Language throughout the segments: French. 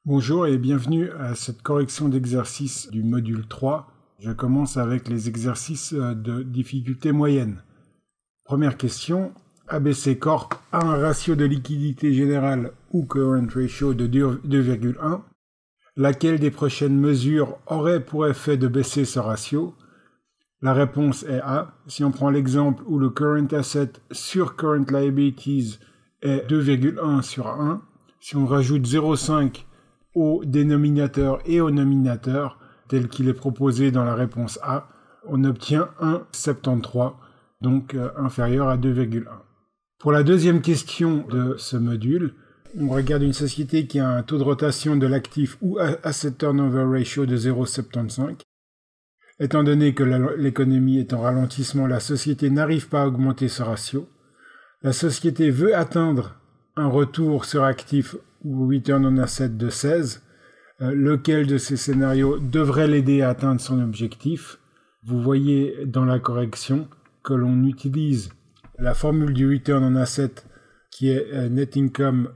Bonjour et bienvenue à cette correction d'exercices du module 3. Je commence avec les exercices de difficulté moyenne. Première question, ABC Corp a un ratio de liquidité générale ou current ratio de 2,1. Laquelle des prochaines mesures aurait pour effet de baisser ce ratio? La réponse est A. Si on prend l'exemple où le current asset sur current liabilities est 2,1 sur 1, si on rajoute 0,5 au dénominateur et au nominateur, tel qu'il est proposé dans la réponse A, on obtient 1,73, donc inférieur à 2,1. Pour la deuxième question de ce module, on regarde une société qui a un taux de rotation de l'actif ou asset turnover ratio de 0,75. Étant donné que l'économie est en ralentissement, la société n'arrive pas à augmenter ce ratio. La société veut atteindre un retour sur actif ou return on asset de 16. Lequel de ces scénarios devrait l'aider à atteindre son objectif? Vous voyez dans la correction que l'on utilise la formule du return on asset qui est net income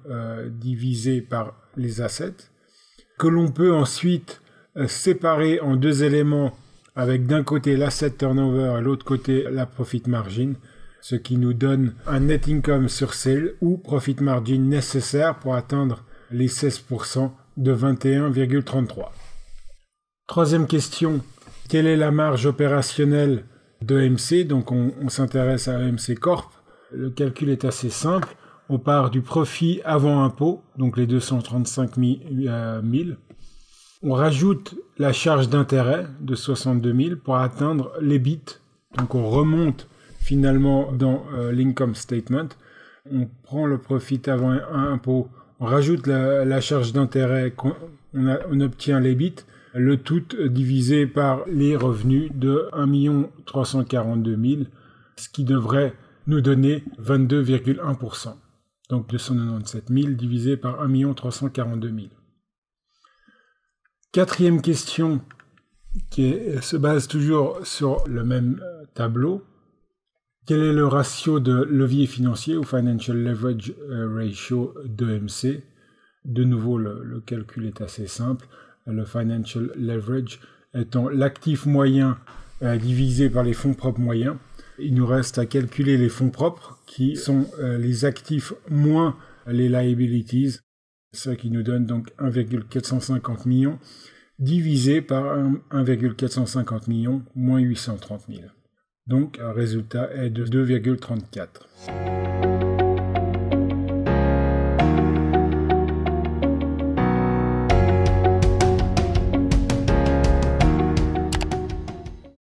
divisé par les assets, que l'on peut ensuite séparer en deux éléments avec d'un côté l'asset turnover et l'autre côté la profit margin, ce qui nous donne un net income sur sale ou profit margin nécessaire pour atteindre les 16% de 21,33. Troisième question, quelle est la marge opérationnelle d'EMC? Donc on s'intéresse à EMC Corp. Le calcul est assez simple. On part du profit avant impôt, donc les 235 000. On rajoute la charge d'intérêt de 62 000 pour atteindre l'EBIT. Donc on remonte finalement dans l'income statement. On prend le profit avant impôt, on rajoute la charge d'intérêt, on obtient l'EBIT, le tout divisé par les revenus de 1 342 000, ce qui devrait nous donner 22,1%. Donc 297 000 divisé par 1 342 000. Quatrième question qui se base toujours sur le même tableau. Quel est le ratio de levier financier ou Financial Leverage Ratio d'EMC? De nouveau, le calcul est assez simple. Le Financial Leverage étant l'actif moyen divisé par les fonds propres moyens. Il nous reste à calculer les fonds propres qui sont les actifs moins les liabilities. Ce qui nous donne donc 1,450 millions divisé par 1,450 millions moins 830 000. Donc, un résultat est de 2,34.